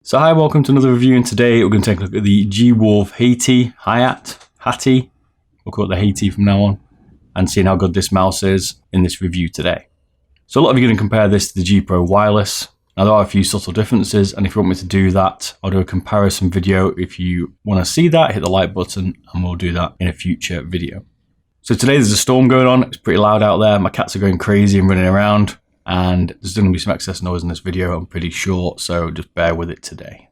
So hi, welcome to another review, and today we're going to take a look at the G Wolves Hati, we'll call it the Hati from now on, and seeing how good this mouse is in this review today. So a lot of you are going to compare this to the G Pro Wireless. Now there are a few subtle differences, and if you want me to do that, I'll do a comparison video. If you want to see that, hit the like button and we'll do that in a future video. So today there's a storm going on, it's pretty loud out there, my cats are going crazy and running around. And there's going to be some excess noise in this video, I'm pretty sure, so just bear with it today.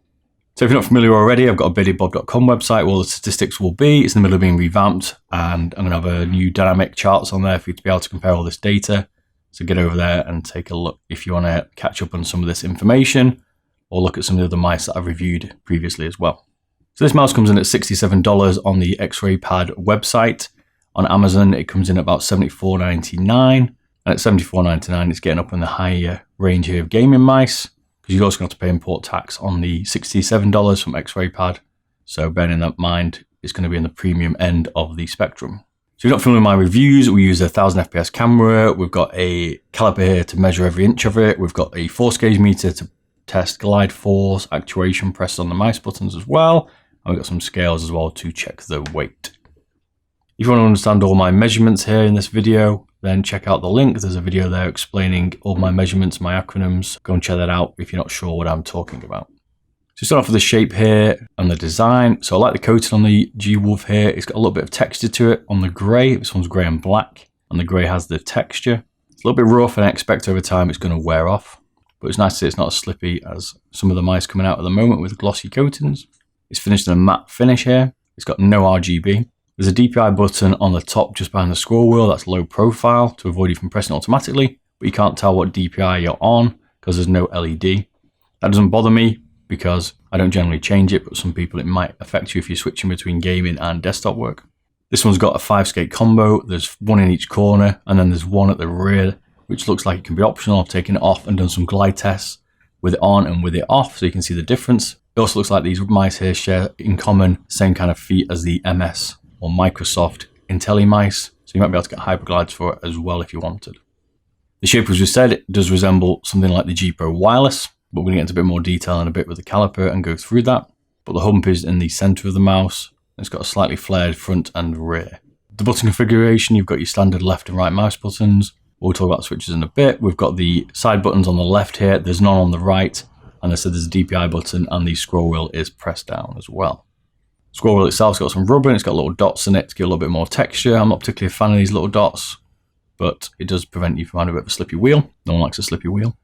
So if you're not familiar already, I've got a beardedbob.com website where all the statistics will be. It's in the middle of being revamped, and I'm going to have a new dynamic charts on there for you to be able to compare all this data. So get over there and take a look if you want to catch up on some of this information, or look at some of the other mice that I've reviewed previously as well. So this mouse comes in at $67 on the X-Ray Pad website. On Amazon, it comes in at about $74.99. And at $74.99, it's getting up in the higher range here of gaming mice, because you're also going to have to pay import tax on the $67 from X-Ray Pad. So bearing that in mind, it's going to be in the premium end of the spectrum. So if you're not familiar with my reviews, we use a 1000 FPS camera. We've got a caliper here to measure every inch of it. We've got a force gauge meter to test glide force, actuation pressed on the mouse buttons as well. And we've got some scales as well to check the weight. If you want to understand all my measurements here in this video, then check out the link. There's a video there explaining all my measurements, my acronyms. Go and check that out if you're not sure what I'm talking about. So start off with the shape here and the design. So I like the coating on the G Wolf here. It's got a little bit of texture to it on the grey. This one's grey and black, and the grey has the texture. It's a little bit rough, and I expect over time it's going to wear off. But it's nice to see it's not as slippy as some of the mice coming out at the moment with glossy coatings. It's finished in a matte finish here. It's got no RGB. There's a DPI button on the top just behind the scroll wheel. That's low profile to avoid you from pressing automatically, but you can't tell what DPI you're on because there's no LED. That doesn't bother me because I don't generally change it, but some people it might affect you if you're switching between gaming and desktop work. This one's got a 5-skate combo. There's one in each corner, and then there's one at the rear, which looks like it can be optional. I've taken it off and done some glide tests with it on and with it off, so you can see the difference. It also looks like these mice here share in common the same kind of feet as the MS or Microsoft IntelliMice, so you might be able to get hyperglides for it as well if you wanted. The shape, as we said, it does resemble something like the G Pro Wireless, but we're going to get into a bit more detail in a bit with the caliper and go through that. But the hump is in the center of the mouse. It's got a slightly flared front and rear. The button configuration, you've got your standard left and right mouse buttons. We'll talk about switches in a bit. We've got the side buttons on the left here. There's none on the right. And I said there's a DPI button, and the scroll wheel is pressed down as well. Scroll wheel itself's got some rubber, and it's got little dots in it to give a little bit more texture. I'm not particularly a fan of these little dots, but it does prevent you from having a bit of a slippy wheel. No one likes a slippy wheel.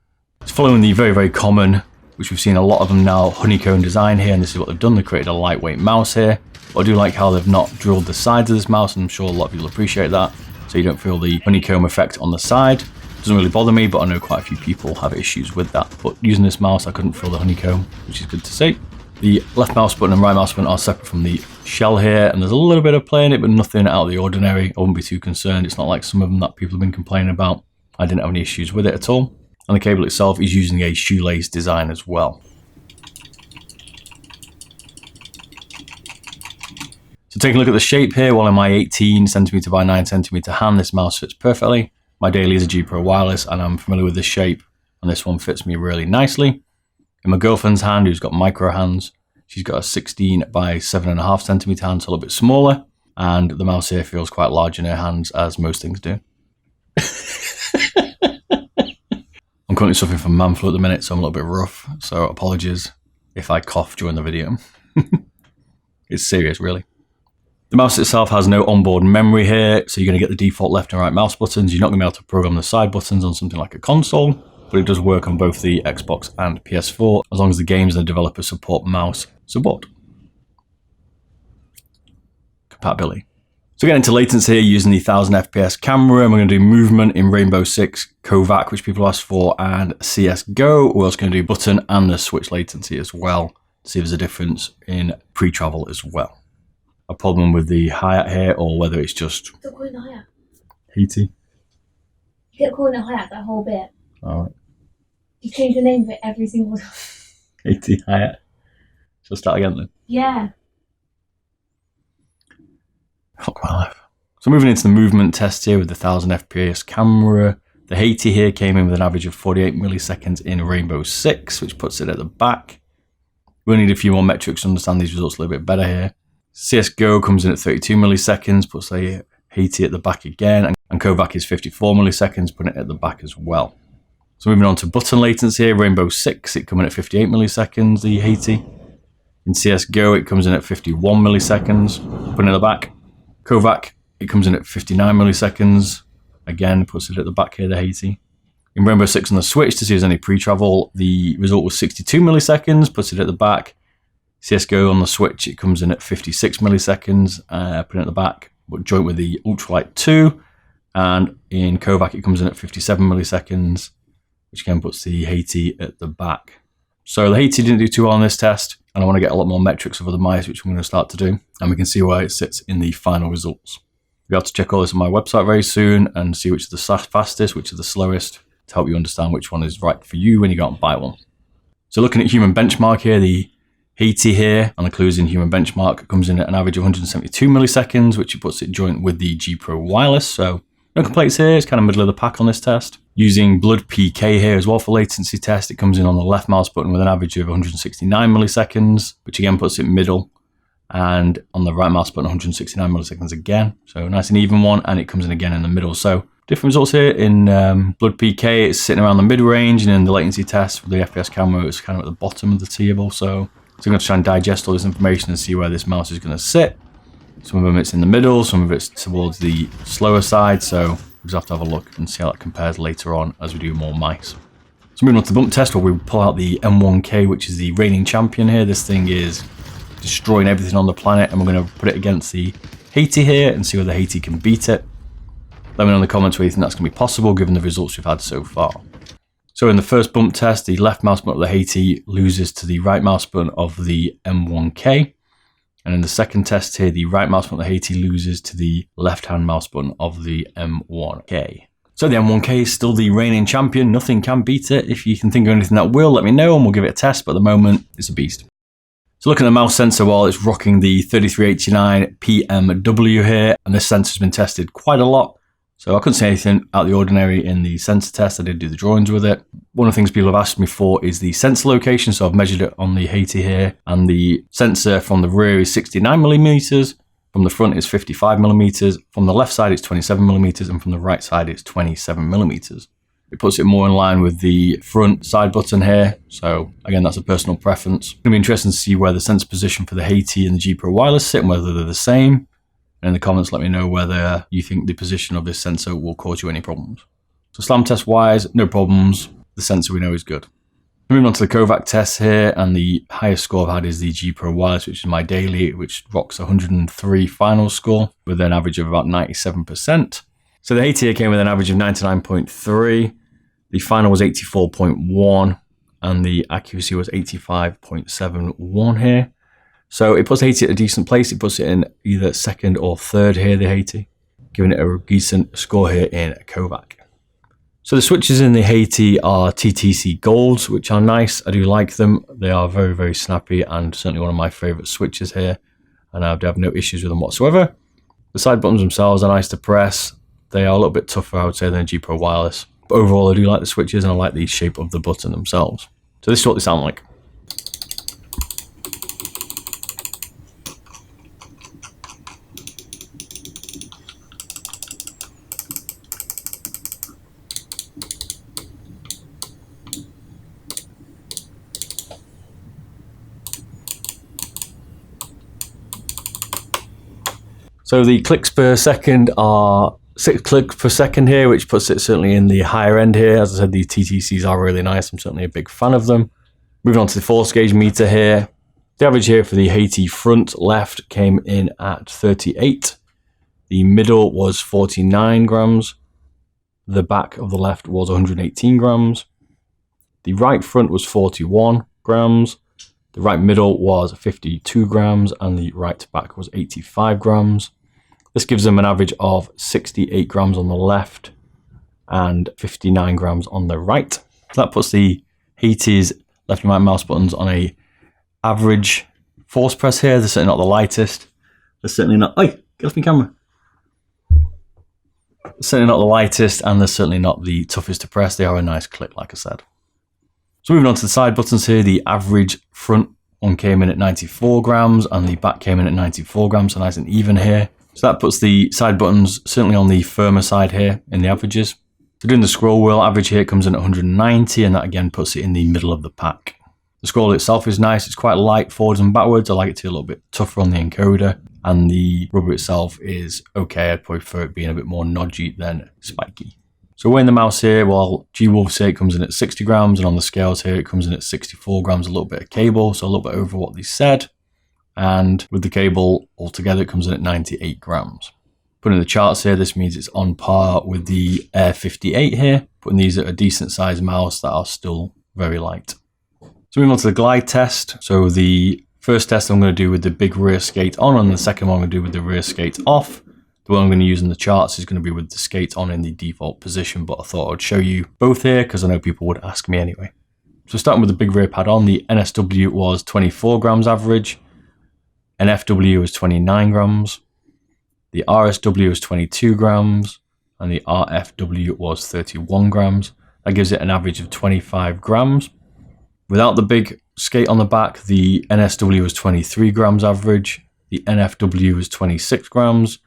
It's following the very, very common, which we've seen a lot of them now, honeycomb design here, and this is what they've done. They've created a lightweight mouse here. But I do like how they've not drilled the sides of this mouse, and I'm sure a lot of people appreciate that, so you don't feel the honeycomb effect on the side. Doesn't really bother me, but I know quite a few people have issues with that. But using this mouse, I couldn't feel the honeycomb, which is good to see. The left mouse button and right mouse button are separate from the shell here, and there's a little bit of play in it, but nothing out of the ordinary. I wouldn't be too concerned. It's not like some of them that people have been complaining about. I didn't have any issues with it at all. And the cable itself is using a shoelace design as well. So taking a look at the shape here, while in my 18cm by 9cm hand, this mouse fits perfectly. My daily is a G Pro Wireless, and I'm familiar with this shape, and this one fits me really nicely. In my girlfriend's hand, who's got micro hands, she's got a 16 by 7.5cm hand, so a little bit smaller. And the mouse here feels quite large in her hands, as most things do. I'm currently suffering from man flu at the minute, so I'm a little bit rough. So apologies if I cough during the video. It's serious, really. The mouse itself has no onboard memory here, so you're going to get the default left and right mouse buttons. You're not going to be able to program the side buttons on something like a console, but it does work on both the Xbox and PS4, as long as the games and the developers support mouse support. Compatibility. So getting into latency here, using the 1000 FPS camera, and we're going to do movement in Rainbow Six, Kovac, which people asked for, and CSGO. We're also going to do button and the switch latency as well, to see if there's a difference in pre-travel as well. A problem with the hi-hat here, or whether it's just... Stop calling the hi-hat. Hati. You kept calling the hi-hat that whole bit. Alright. You change the name of it every single time. Hati hi-hat. Shall I start again then? Yeah. Fuck my life. So moving into the movement test here with the 1000 FPS camera. The Hati here came in with an average of 48 milliseconds in Rainbow Six, which puts it at the back. We'll need a few more metrics to understand these results a little bit better here. CSGO comes in at 32 milliseconds, puts the Hati at the back again, and Kovac is 54 milliseconds, putting it at the back as well. So moving on to button latency here, Rainbow 6, it coming at 58 milliseconds, the Hati. In CSGO, it comes in at 51 milliseconds, putting it at the back. Kovac, it comes in at 59 milliseconds, again, puts it at the back here, the Hati. In Rainbow 6 on the Switch, to see if there's any pre-travel, the result was 62 milliseconds, puts it at the back. CSGO on the Switch, it comes in at 56 milliseconds, putting it at the back, but joint with the Ultralight 2. And in Kovac, it comes in at 57 milliseconds, which again puts the Hati at the back. So the Hati didn't do too well on this test, and I want to get a lot more metrics of other mice, which I'm going to start to do, and we can see where it sits in the final results. You'll have to check all this on my website very soon and see which is the fastest, which is the slowest, to help you understand which one is right for you when you go out and buy one. So looking at human benchmark here, the Hati here, and the clues in human benchmark, comes in at an average of 172 milliseconds, which puts it joint with the G Pro wireless. So no complaints here, it's kind of middle of the pack on this test. Using Blood PK here as well for latency test, it comes in on the left mouse button with an average of 169 milliseconds, which again puts it middle, and on the right mouse button 169 milliseconds again. So nice and even one, and it comes in again in the middle. So different results here. In Blood PK, it's sitting around the mid-range, and in the latency test with the FPS camera, it's kind of at the bottom of the table. So I'm going to try and digest all this information and see where this mouse is going to sit. Some of them it's in the middle, some of it's towards the slower side, so we just have to have a look and see how that compares later on as we do more mice. So moving on to the bump test, where we pull out the M1K, which is the reigning champion here. This thing is destroying everything on the planet, and we're going to put it against the Hati here and see whether Hati can beat it. Let me know in the comments whether you think that's going to be possible given the results we've had so far. So in the first bump test, the left mouse button of the Hati loses to the right mouse button of the M1K. And in the second test here, the right mouse button of the Hati loses to the left-hand mouse button of the M1K. So the M1K is still the reigning champion. Nothing can beat it. If you can think of anything that will, let me know and we'll give it a test. But at the moment, it's a beast. So looking at the mouse sensor, while it's rocking the 3389 PMW here, and this sensor's been tested quite a lot. So I couldn't say anything out of the ordinary in the sensor test. I did do the drawings with it. One of the things people have asked me for is the sensor location. So I've measured it on the Hati here, and the sensor from the rear is 69 millimeters. From the front is 55 millimeters. From the left side, it's 27 millimeters. And from the right side, it's 27 millimeters. It puts it more in line with the front side button here. So again, that's a personal preference. It's going to be interesting to see where the sensor position for the Hati and the G Pro wireless sit and whether they're the same. And in the comments, let me know whether you think the position of this sensor will cause you any problems. So slam test wise, no problems. The sensor we know is good. Moving on to the Kovac tests here, and the highest score I've had is the G Pro wireless, which is my daily, which rocks 103 final score with an average of about 97%. So the Hati came with an average of 99.3. The final was 84.1, and the accuracy was 85.71 here. So it puts Hati at a decent place. It puts it in either second or third here, the Hati, giving it a decent score here in Kovac. So the switches in the Hati are TTC Golds, which are nice. I do like them. They are very, very snappy and certainly one of my favorite switches here. And I have no issues with them whatsoever. The side buttons themselves are nice to press. They are a little bit tougher, I would say, than a G Pro wireless. But overall, I do like the switches and I like the shape of the button themselves. So this is what they sound like. So the clicks per second are 6 clicks per second here, which puts it certainly in the higher end here. As I said, the TTCs are really nice. I'm certainly a big fan of them. Moving on to the force gauge meter here. The average here for the Hati front left came in at 38. The middle was 49 grams. The back of the left was 118 grams. The right front was 41 grams. The right middle was 52 grams and the right back was 85 grams. This gives them an average of 68 grams on the left and 59 grams on the right. So that puts the Hati's left and right mouse buttons on a average force press here. They're certainly not the lightest. They're certainly not... Oi, get off my camera. They're certainly not the lightest and they're certainly not the toughest to press. They are a nice click, like I said. So moving on to the side buttons here, the average front one came in at 94 grams and the back came in at 94 grams, so nice and even here. So that puts the side buttons certainly on the firmer side here in the averages. So doing the scroll wheel, average here comes in at 190, and that again puts it in the middle of the pack. The scroll itself is nice, it's quite light forwards and backwards. I like it to be a little bit tougher on the encoder, and the rubber itself is okay. I'd prefer it being a bit more nodgy than spiky. So weighing the mouse here, well, G Wolves here comes in at 60 grams, and on the scales here it comes in at 64 grams, a little bit of cable, so a little bit over what they said. And with the cable altogether, it comes in at 98 grams. Putting the charts here, this means it's on par with the Air 58 here, putting these at a decent sized mouse that are still very light. So moving on to the glide test. So the first test I'm going to do with the big rear skate on, and the second one I'm going to do with the rear skate off. The one I'm going to use in the charts is going to be with the skate on in the default position, but I thought I'd show you both here because I know people would ask me anyway. So starting with the big rear pad on, the NSW was 24 grams average, NFW was 29 grams, the RSW was 22 grams, and the RFW was 31 grams. That gives it an average of 25 grams. Without the big skate on the back, the NSW was 23 grams average, the NFW was 26 grams,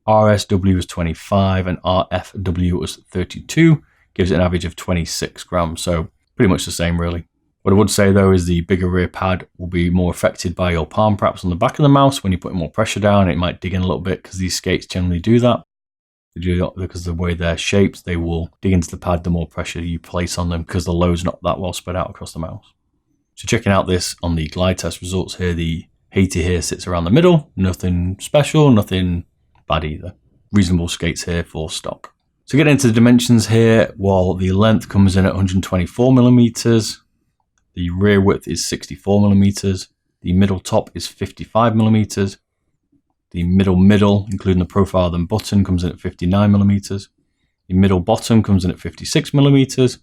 RSW was 25, and RFW was 32, gives it an average of 26 grams. So pretty much the same really. What I would say though is the bigger rear pad will be more affected by your palm perhaps on the back of the mouse. When you put more pressure down, it might dig in a little bit because these skates generally do that. They do that because of the way they're shaped. They will dig into the pad the more pressure you place on them because the load's not that well spread out across the mouse. So checking out this on the glide test results here, the Hati here sits around the middle. Nothing special, nothing bad either. Reasonable skates here for stock. So getting into the dimensions here, well, the length comes in at 124 millimeters. The rear width is 64 millimeters. The middle top is 55 millimeters. The middle, including the profile and button, comes in at 59 millimeters. The middle bottom comes in at 56 millimeters.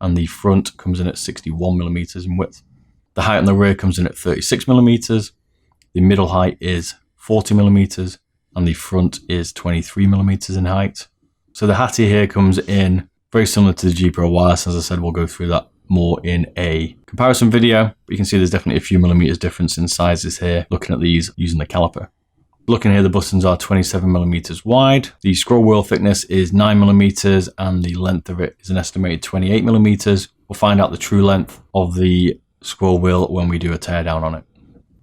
And the front comes in at 61 millimeters in width. The height on the rear comes in at 36 millimeters. The middle height is 40 millimeters. And the front is 23 millimeters in height. So the Hati here comes in very similar to the G Pro Wireless. As I said, we'll go through that more in a comparison video, but you can see there's definitely a few millimeters difference in sizes here looking at these using the caliper. Looking here, the buttons are 27 millimeters wide. The scroll wheel thickness is 9 millimeters and the length of it is an estimated 28 millimeters. We'll find out the true length of the scroll wheel when we do a teardown on it.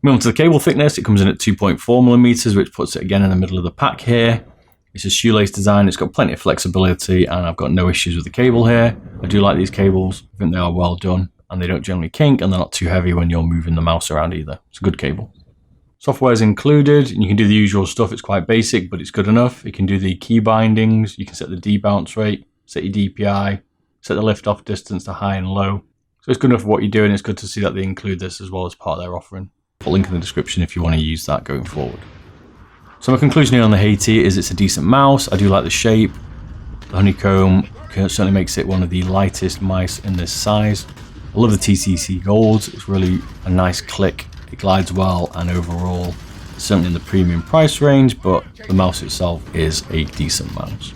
Moving on to the cable thickness, it comes in at 2.4 millimeters, which puts it again in the middle of the pack here. It's a shoelace design, it's got plenty of flexibility, and I've got no issues with the cable here. I do like these cables, I think they are well done, and they don't generally kink, and they're not too heavy when you're moving the mouse around either. It's a good cable. Software is included, and you can do the usual stuff. It's quite basic, but it's good enough. You can do the key bindings, you can set the debounce rate, set your DPI, set the lift off distance to high and low. So it's good enough for what you're doing. It's good to see that they include this as well as part of their offering. Put a link in the description if you want to use that going forward. So my conclusion here on the Hati is it's a decent mouse. I do like the shape. The honeycomb certainly makes it one of the lightest mice in this size. I love the TCC golds. It's really a nice click. It glides well, and overall it's certainly in the premium price range, but the mouse itself is a decent mouse.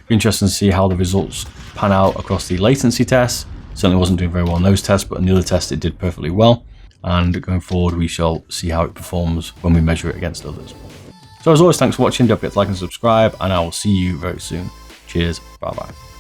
Be interesting to see how the results pan out across the latency tests. Certainly wasn't doing very well in those tests, but in the other tests it did perfectly well. And going forward, we shall see how it performs when we measure it against others. So as always, thanks for watching. Don't forget to like and subscribe, and I will see you very soon. Cheers. Bye-bye.